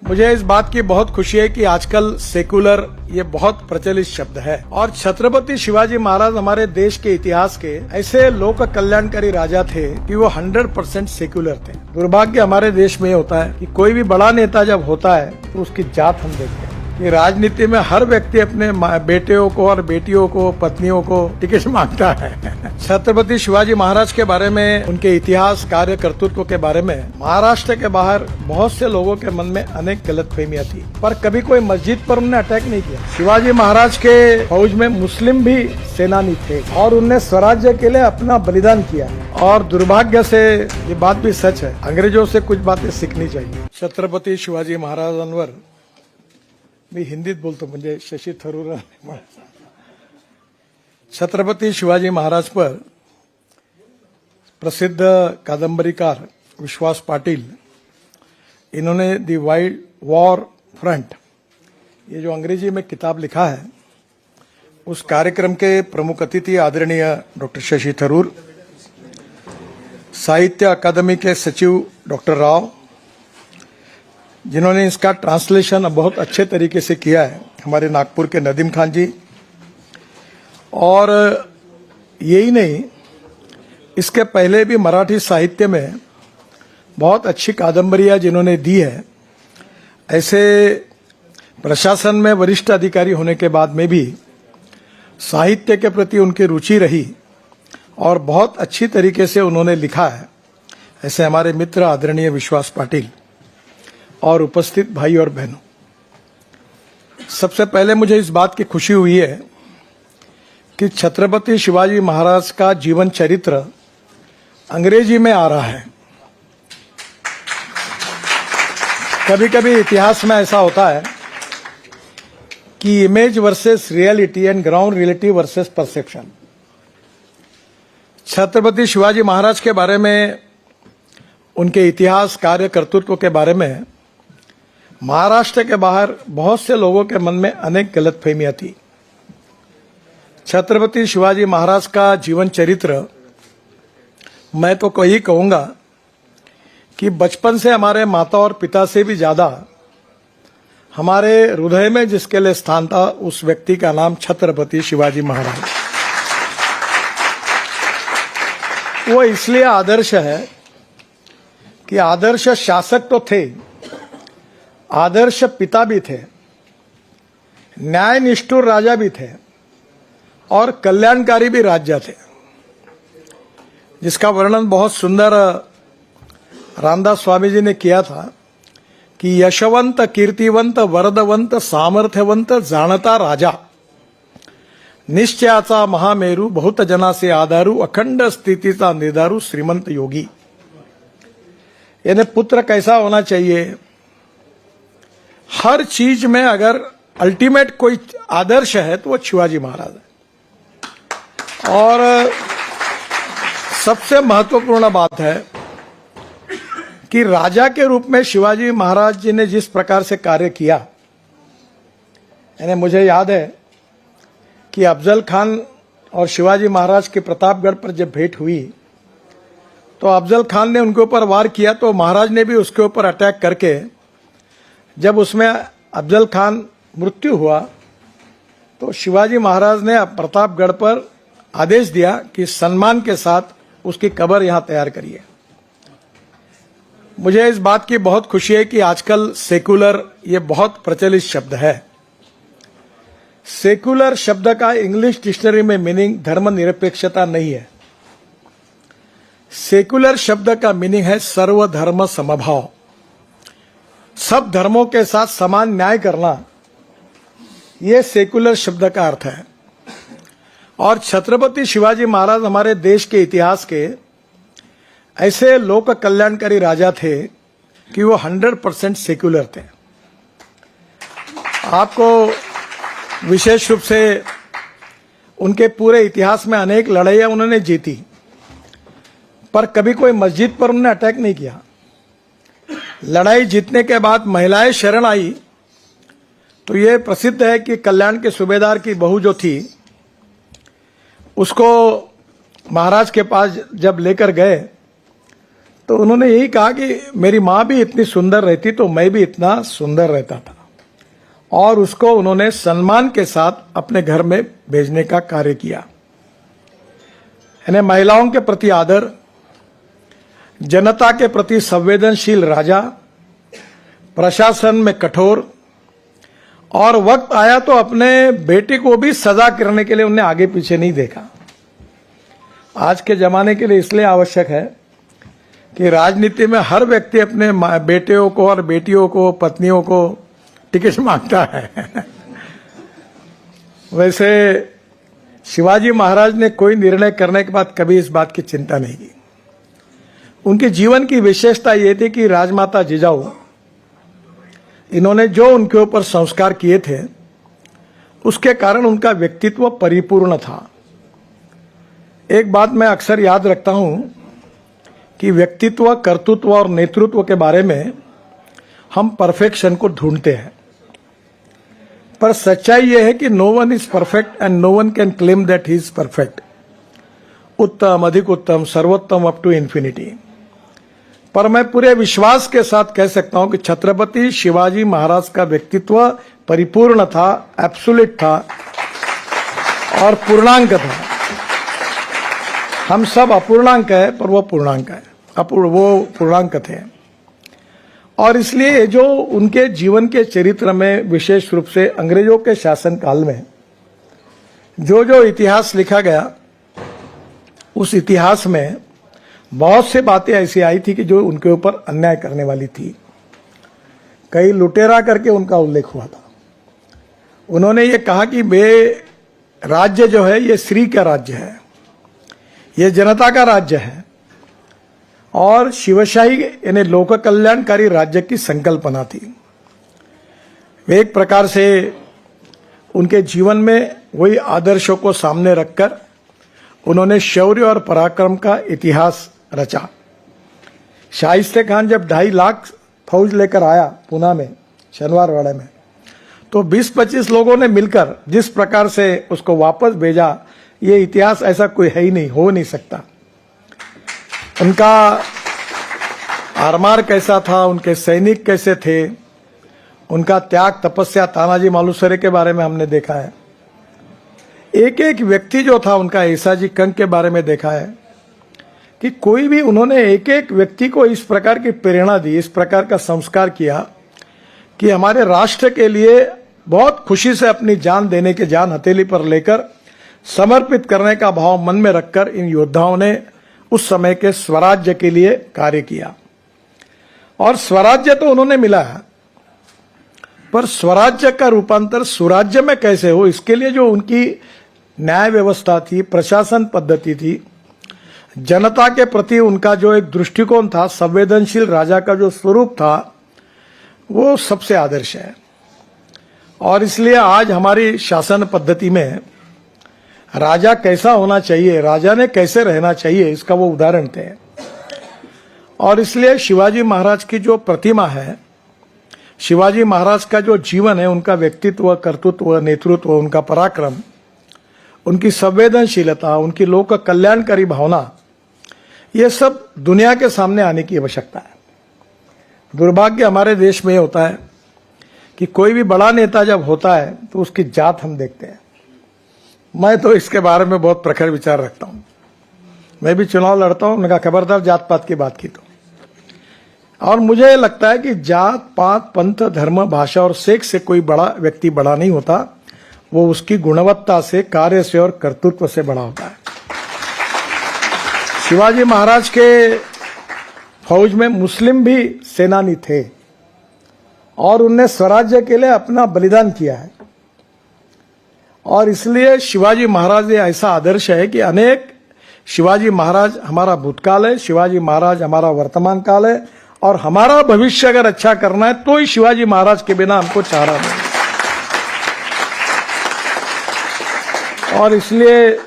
मुझे इस बात की बहुत खुशी है कि आजकल सेकुलर ये बहुत प्रचलित शब्द है और छत्रपति शिवाजी महाराज हमारे देश के इतिहास के ऐसे लोक कल्याणकारी राजा थे कि वो 100% सेकुलर थे। दुर्भाग्य हमारे देश में होता है कि कोई भी बड़ा नेता जब होता है तो उसकी जात हम देखते हैं कि राजनीति में हर व्यक्ति अपने बेटियों को और बेटियों को पत्नियों को टिकट मांगता है। छत्रपति शिवाजी महाराज के बारे में, उनके इतिहास, कार्य, कर्तृत्व के बारे में महाराष्ट्र के बाहर बहुत से लोगों के मन में अनेक गलतफहमियां थी, पर कभी कोई मस्जिद पर उन्होंने अटैक नहीं किया। शिवाजी महाराज के फौज में मुस्लिम भी सेनानी थे और उनने स्वराज्य के लिए अपना बलिदान किया और दुर्भाग्य से ये बात भी सच है, अंग्रेजों से कुछ बातें सीखनी चाहिए। छत्रपती शिवाजी महाराजांवर मी हिंदीत बोलतो म्हणजे शशी थरूर। छत्रपति शिवाजी महाराज पर प्रसिद्ध कादंबरीकार विश्वास पाटिल, इन्होंने दी वाइल्ड वॉर फ्रंट ये जो अंग्रेजी में किताब लिखा है, उस कार्यक्रम के प्रमुख अतिथि आदरणीय डॉक्टर शशि थरूर, साहित्य अकादमी के सचिव डॉक्टर राव, जिन्होंने इसका ट्रांसलेशन बहुत अच्छे तरीके से किया है, हमारे नागपुर के नदीम खान जी, और यही नहीं, इसके पहले भी मराठी साहित्य में बहुत अच्छी कादंबरियां जिन्होंने दी है। ऐसे प्रशासन में वरिष्ठ अधिकारी होने के बाद में भी साहित्य के प्रति उनकी रुचि रही और बहुत अच्छी तरीके से उन्होंने लिखा है। ऐसे हमारे मित्र आदरणीय विश्वास पाटिल और उपस्थित भाई और बहनों, सबसे पहले मुझे इस बात की खुशी हुई है कि छत्रपति शिवाजी महाराज का जीवन चरित्र अंग्रेजी में आ रहा है। कभी कभी इतिहास में ऐसा होता है कि image versus reality and ground reality versus perception. Chhatrapati Shivaji Maharaj के बारे में, उनके इतिहास, कार्य, कर्तृत्व के बारे में महाराष्ट्र के बाहर बहुत से लोगों के मन में अनेक गलतफहमियां थी। छत्रपति शिवाजी महाराज का जीवन चरित्र, मैं तो यही कहूंगा कि बचपन से हमारे माता और पिता से भी ज्यादा हमारे हृदय में जिसके लिए स्थान था, उस व्यक्ति का नाम छत्रपति शिवाजी महाराज। वो इसलिए आदर्श है कि आदर्श शासक तो थे, आदर्श पिता भी थे, न्याय निष्ठुर राजा भी थे और कल्याणकारी भी राज्य थे, जिसका वर्णन बहुत सुंदर रामदास स्वामी जी ने किया था कि यशवंत, कीर्तिवंत, वरदवंत, सामर्थ्यवंत, जाणता राजा, निश्चयाचा महामेरू, बहुत जनासे आधारू, अखंड स्थितीचा निर्धारू, श्रीमंत योगी। यानी पुत्र कैसा होना चाहिए, हर चीज में अगर अल्टीमेट कोई आदर्श है तो वो शिवाजी महाराज है। और सबसे महत्वपूर्ण बात है कि राजा के रूप में शिवाजी महाराज जी ने जिस प्रकार से कार्य किया, यानी मुझे याद है कि अफजल खान और शिवाजी महाराज के प्रतापगढ़ पर जब भेंट हुई तो अफजल खान ने उनके ऊपर वार किया, तो महाराज ने भी उसके ऊपर अटैक करके, जब उसमें अफजल खान मृत्यु हुआ तो शिवाजी महाराज ने प्रतापगढ़ पर आदेश दिया कि सम्मान के साथ उसकी कब्र यहां तैयार करिए। मुझे इस बात की बहुत खुशी है कि आजकल सेकुलर ये बहुत प्रचलित शब्द है। सेकुलर शब्द का इंग्लिश डिक्शनरी में मीनिंग धर्मनिरपेक्षता नहीं है। सेकुलर शब्द का मीनिंग है सर्वधर्म समभाव, सब धर्मों के साथ समान न्याय करना, यह सेकुलर शब्द का अर्थ है। और छत्रपति शिवाजी महाराज हमारे देश के इतिहास के ऐसे लोक कल्याणकारी राजा थे कि वो 100% सेकुलर थे। आपको विशेष रूप से उनके पूरे इतिहास में अनेक लड़ाइयां उन्होंने जीती, पर कभी कोई मस्जिद पर उन्होंने अटैक नहीं किया। लड़ाई जीतने के बाद महिलाएं शरण आई तो ये प्रसिद्ध है कि कल्याण के सूबेदार की बहू जो थी, उसको महाराज के पास जब लेकर गए तो उन्होंने यही कहा कि मेरी माँ भी इतनी सुंदर रहती तो मैं भी इतना सुंदर रहता था, और उसको उन्होंने सम्मान के साथ अपने घर में भेजने का कार्य किया। यानी महिलाओं के प्रति आदर, जनता के प्रति संवेदनशील राजा, प्रशासन में कठोर, और वक्त आया तो अपने बेटे को भी सजा करने के लिए उन्हें आगे पीछे नहीं देखा। आज के जमाने के लिए इसलिए आवश्यक है कि राजनीति में हर व्यक्ति अपने बेटियों को और बेटियों को, पत्नियों को टिकट मांगता है। वैसे शिवाजी महाराज ने कोई निर्णय करने के बाद कभी इस बात की चिंता नहीं की। उनके जीवन की विशेषता ये थी कि राजमाता जिजाऊ, इन्होंने जो उनके ऊपर संस्कार किए थे उसके कारण उनका व्यक्तित्व परिपूर्ण था। एक बात मैं अक्सर याद रखता हूं कि व्यक्तित्व, कर्तृत्व और नेतृत्व के बारे में हम परफेक्शन को ढूंढते हैं, पर सच्चाई यह है कि no one is perfect and no one can claim that he is perfect. उत्तम, अधिक उत्तम, सर्वोत्तम अप टू इन्फिनिटी। पर मैं पूरे विश्वास के साथ कह सकता हूं कि छत्रपति शिवाजी महाराज का व्यक्तित्व परिपूर्ण था, एब्सोल्यूट था और पूर्णांक था। हम सब अपूर्णांक है, पर वो पूर्णांक है, वो पूर्णांक थे। और इसलिए जो उनके जीवन के चरित्र में विशेष रूप से अंग्रेजों के शासन काल में जो जो इतिहास लिखा गया, उस इतिहास में बहुत से बातें ऐसी आई थी कि जो उनके ऊपर अन्याय करने वाली थी। कई लुटेरा करके उनका उल्लेख हुआ था। उन्होंने ये कहा कि वे राज्य जो है ये श्री का राज्य है, ये जनता का राज्य है, और शिवशाही यानी लोक कल्याणकारी राज्य की संकल्पना थी। वे एक प्रकार से उनके जीवन में वही आदर्शों को सामने रखकर उन्होंने शौर्य और पराक्रम का इतिहास रचा। शाइस्ते खान जब 2.5 लाख फौज लेकर आया पूना में, शनिवारवाड़े में, तो 20-25 लोगों ने मिलकर जिस प्रकार से उसको वापस भेजा, ये इतिहास ऐसा कोई है ही नहीं, हो नहीं सकता। उनका आरमार कैसा था, उनके सैनिक कैसे थे, उनका त्याग, तपस्या, तानाजी मालुसरे के बारे में हमने देखा है। एक एक व्यक्ति जो था उनका, ऐसाजी कंक के बारे में देखा है कि कोई भी, उन्होंने एक एक व्यक्ति को इस प्रकार की प्रेरणा दी, इस प्रकार का संस्कार किया कि हमारे राष्ट्र के लिए बहुत खुशी से अपनी जान देने के, जान हथेली पर लेकर समर्पित करने का भाव मन में रखकर इन योद्धाओं ने उस समय के स्वराज्य के लिए कार्य किया। और स्वराज्य तो उन्होंने मिला है, पर स्वराज्य का रूपांतर सुराज्य में कैसे हो, इसके लिए जो उनकी न्याय व्यवस्था थी, प्रशासन पद्धति थी, जनता के प्रति उनका जो एक दृष्टिकोण था, संवेदनशील राजा का जो स्वरूप था, वो सबसे आदर्श है। और इसलिए आज हमारी शासन पद्धति में राजा कैसा होना चाहिए, राजा ने कैसे रहना चाहिए, इसका वो उदाहरण थे। और इसलिए शिवाजी महाराज की जो प्रतिमा है, शिवाजी महाराज का जो जीवन है, उनका व्यक्तित्व, कर्तृत्व, नेतृत्व, उनका पराक्रम, उनकी संवेदनशीलता, उनकी लोक कल्याणकारी भावना, ये सब दुनिया के सामने आने की आवश्यकता है। दुर्भाग्य हमारे देश में होता है कि कोई भी बड़ा नेता जब होता है तो उसकी जात हम देखते हैं। मैं तो इसके बारे में बहुत प्रखर विचार रखता हूं। मैं भी चुनाव लड़ता हूं, उनका खबरदार जात पात की बात की तो। और मुझे लगता है कि जात पात, पंथ, धर्म, भाषा और सेक्स से कोई बड़ा व्यक्ति बड़ा नहीं होता, वो उसकी गुणवत्ता से, कार्य से और कर्तृत्व से बड़ा होता है। शिवाजी महाराज के फौज में मुस्लिम भी सेनानी थे और उनने स्वराज्य के लिए अपना बलिदान किया है। और इसलिए शिवाजी महाराज ये ऐसा आदर्श है कि अनेक, शिवाजी महाराज हमारा भूतकाल है, शिवाजी महाराज हमारा वर्तमान काल है, और हमारा भविष्य अगर अच्छा करना है तो ही शिवाजी महाराज के बिना हमको चारा नहीं। और इसलिए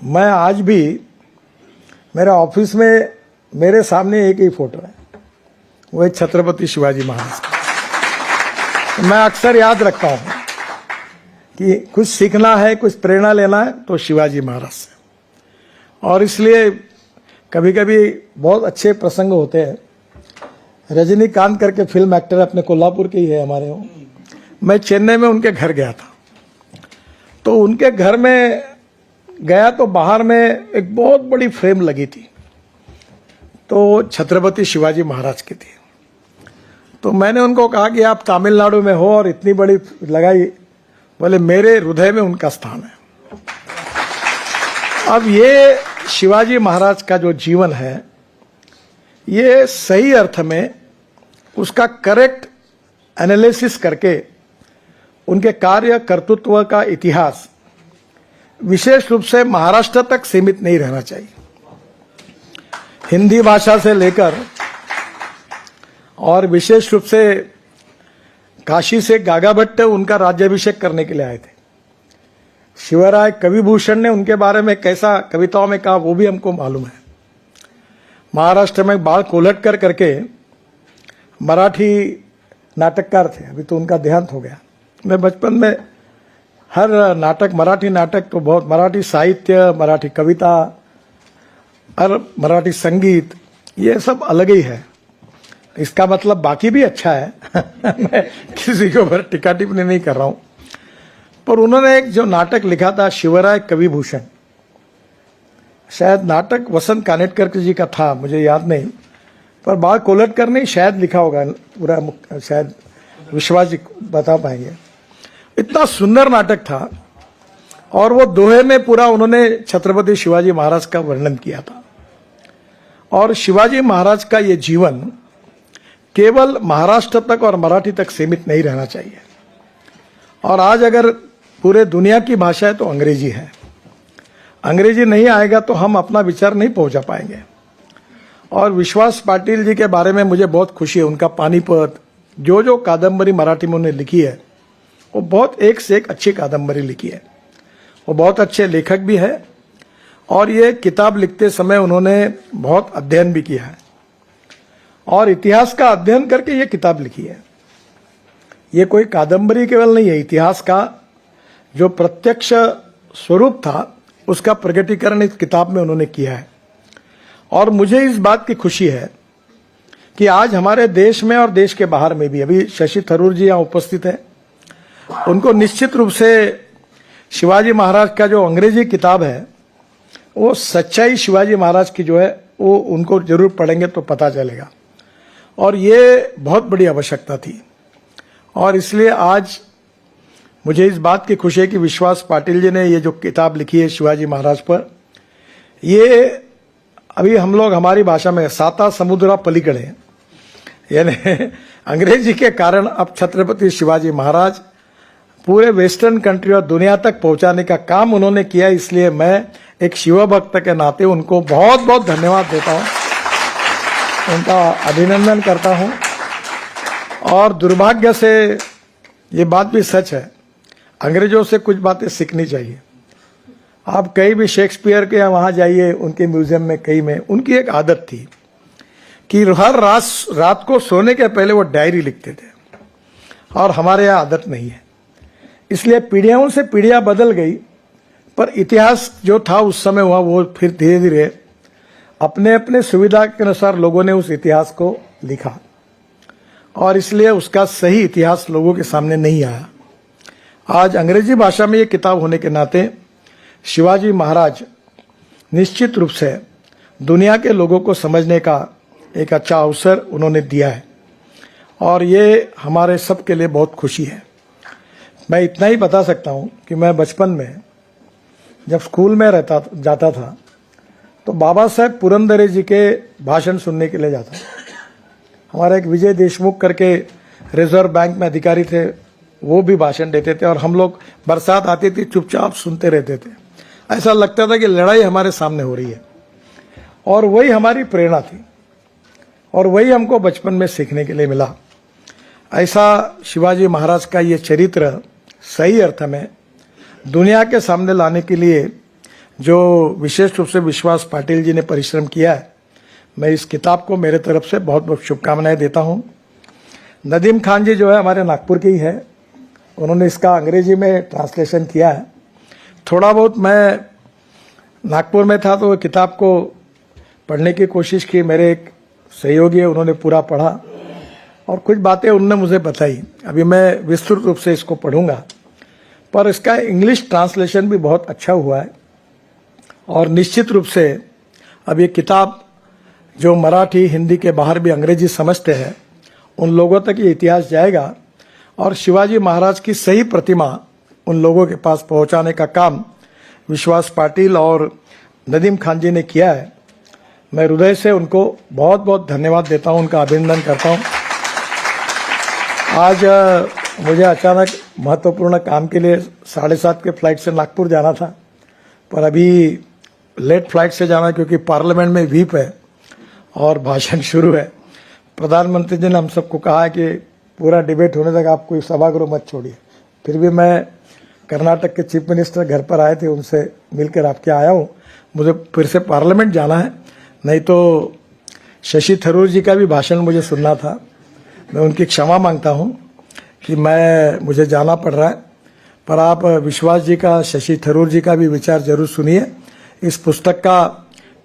मैं आज भी मेरे ऑफिस में मेरे सामने एक ही फोटो है, वो है छत्रपति शिवाजी महाराज का। मैं अक्सर याद रखता हूं कि कुछ सीखना है, कुछ प्रेरणा लेना है तो शिवाजी महाराज से। और इसलिए कभी कभी बहुत अच्छे प्रसंग होते हैं। रजनीकांत करके फिल्म एक्टर अपने कोल्हापुर के ही है हमारे वो। मैं चेन्नई में उनके घर गया था, तो उनके घर में गया तो बाहर में एक बहुत बड़ी फ्रेम लगी थी, तो छत्रपति शिवाजी महाराज की थी। तो मैंने उनको कहा कि आप तमिलनाडु में हो और इतनी बड़ी लगाई, बोले मेरे हृदय में उनका स्थान है। अब ये शिवाजी महाराज का जो जीवन है, ये सही अर्थ में उसका करेक्ट एनालिसिस करके उनके कार्य कर्तृत्व का इतिहास विशेष रूप से महाराष्ट्र तक सीमित नहीं रहना चाहिए। हिंदी भाषा से लेकर और विशेष रूप से काशी से गागा भट्ट उनका राज्याभिषेक करने के लिए आए थे। शिवराय कविभूषण ने उनके बारे में कैसा कविताओं में कहा वो भी हमको मालूम है। महाराष्ट्र में बाल कोल्हटकर करके मराठी नाटककार थे, अभी तो उनका देहांत हो गया। मैं बचपन में हर नाटक, मराठी नाटक तो बहुत, मराठी साहित्य, मराठी कविता और मराठी संगीत, ये सब अलग ही है। इसका मतलब बाकी भी अच्छा है मैं किसी के ऊपर टिक्का टिप्पणी नहीं कर रहा हूं, पर उन्होंने एक जो नाटक लिखा था शिवराय कविभूषण, शायद नाटक वसंत कानेटकर जी का था, मुझे याद नहीं, पर बाल कोल्हटकर ने शायद लिखा होगा पूरा, शायद विश्वास जी बता पाएंगे। इतना सुंदर नाटक था और वो दोहे में पूरा उन्होंने छत्रपति शिवाजी महाराज का वर्णन किया था। और शिवाजी महाराज का ये जीवन केवल महाराष्ट्र तक और मराठी तक सीमित नहीं रहना चाहिए। और आज अगर पूरे दुनिया की भाषा है तो अंग्रेजी है, अंग्रेजी नहीं आएगा तो हम अपना विचार नहीं पहुंचा पाएंगे। और विश्वास पाटिल जी के बारे में मुझे बहुत खुशी है। उनका पानीपत, जो कादम्बरी मराठी में उन्होंने लिखी है, वो बहुत एक से एक अच्छी कादम्बरी लिखी है। वो बहुत अच्छे लेखक भी है और ये किताब लिखते समय उन्होंने बहुत अध्ययन भी किया है और इतिहास का अध्ययन करके ये किताब लिखी है। ये कोई कादम्बरी केवल नहीं है, इतिहास का जो प्रत्यक्ष स्वरूप था उसका प्रकटीकरण इस किताब में उन्होंने किया है। और मुझे इस बात की खुशी है कि आज हमारे देश में और देश के बाहर में भी, अभी शशि थरूर जी यहाँ उपस्थित है, उनको निश्चित रूप से शिवाजी महाराज का जो अंग्रेजी किताब है वो सच्चाई शिवाजी महाराज की जो है वो उनको जरूर पढ़ेंगे तो पता चलेगा। और ये बहुत बड़ी आवश्यकता थी और इसलिए आज मुझे इस बात की खुशी है कि विश्वास पाटिल जी ने ये जो किताब लिखी है शिवाजी महाराज पर, ये अभी हम लोग हमारी भाषा में साता समुद्रा पलीकडे, यानी अंग्रेजी के कारण अब छत्रपति शिवाजी महाराज पूरे वेस्टर्न कंट्री और दुनिया तक पहुंचाने का काम उन्होंने किया। इसलिए मैं एक शिव भक्त के नाते उनको बहुत बहुत धन्यवाद देता हूं, उनका अभिनंदन करता हूं। और दुर्भाग्य से ये बात भी सच है, अंग्रेजों से कुछ बातें सीखनी चाहिए। आप कहीं भी शेक्सपियर के वहां जाइए, उनके म्यूजियम में, कहीं में उनकी एक आदत थी कि हर रात को सोने के पहले वो डायरी लिखते थे और हमारे यहाँ आदत नहीं है। इसलिए पीढ़ियों से पीढ़ियां बदल गई, पर इतिहास जो था उस समय हुआ वो फिर धीरे धीरे अपने अपने सुविधा के अनुसार लोगों ने उस इतिहास को लिखा और इसलिए उसका सही इतिहास लोगों के सामने नहीं आया। आज अंग्रेजी भाषा में ये किताब होने के नाते शिवाजी महाराज निश्चित रूप से दुनिया के लोगों को समझने का एक अच्छा अवसर उन्होंने दिया है और ये हमारे सब के लिए बहुत खुशी है। मैं इतना ही बता सकता हूं कि मैं बचपन में जब स्कूल में जाता था तो बाबा साहेब पुरंदरे जी के भाषण सुनने के लिए जाता था। हमारा एक विजय देशमुख करके रिजर्व बैंक में अधिकारी थे, वो भी भाषण देते थे और हम लोग बरसात आती थी चुपचाप सुनते रहते थे। ऐसा लगता था कि लड़ाई हमारे सामने हो रही है और वही हमारी प्रेरणा थी और वही हमको बचपन में सीखने के लिए मिला। ऐसा शिवाजी महाराज का ये चरित्र सही अर्थ में दुनिया के सामने लाने के लिए जो विशेष रूप से विश्वास पाटिल जी ने परिश्रम किया है, मैं इस किताब को मेरे तरफ से बहुत बहुत शुभकामनाएं देता हूं। नदीम खान जी जो है हमारे नागपुर के ही है, उन्होंने इसका अंग्रेजी में ट्रांसलेशन किया है। थोड़ा बहुत मैं नागपुर में था तो किताब को पढ़ने की कोशिश की। मेरे एक सहयोगी है, उन्होंने पूरा पढ़ा और कुछ बातें उन्होंने मुझे बताई। अभी मैं विस्तृत रूप से इसको पढ़ूंगा, पर इसका इंग्लिश ट्रांसलेशन भी बहुत अच्छा हुआ है। और निश्चित रूप से अब ये किताब जो मराठी हिंदी के बाहर भी अंग्रेजी समझते हैं उन लोगों तक ये इतिहास जाएगा और शिवाजी महाराज की सही प्रतिमा उन लोगों के पास पहुंचाने का काम विश्वास पाटिल और नदीम खान जी ने किया है। मैं हृदय से उनको बहुत बहुत धन्यवाद देता हूं, उनका अभिनंदन करता हूं। आज मुझे अचानक महत्वपूर्ण काम के लिए 7:30 के फ्लाइट से नागपुर जाना था, पर अभी लेट फ्लाइट से जाना क्योंकि पार्लियामेंट में व्हीप है और भाषण शुरू है। प्रधानमंत्री जी ने हम सबको कहा है कि पूरा डिबेट होने तक आप कोई सभागृह मत छोड़िए। फिर भी मैं कर्नाटक के चीफ मिनिस्टर घर पर आए थे, उनसे मिलकर आपके आया हूँ। मुझे फिर से पार्लियामेंट जाना है, नहीं तो शशि थरूर जी का भी भाषण मुझे सुनना था। मैं उनकी क्षमा मांगता हूँ कि मुझे जाना पड़ रहा है, पर आप विश्वास जी का, शशि थरूर जी का भी विचार जरूर सुनिए। इस पुस्तक का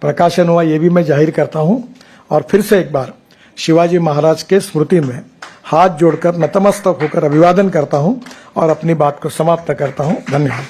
प्रकाशन हुआ ये भी मैं जाहिर करता हूँ और फिर से एक बार शिवाजी महाराज के स्मृति में हाथ जोड़कर नतमस्तक होकर अभिवादन करता हूँ और अपनी बात को समाप्त करता हूँ। धन्यवाद।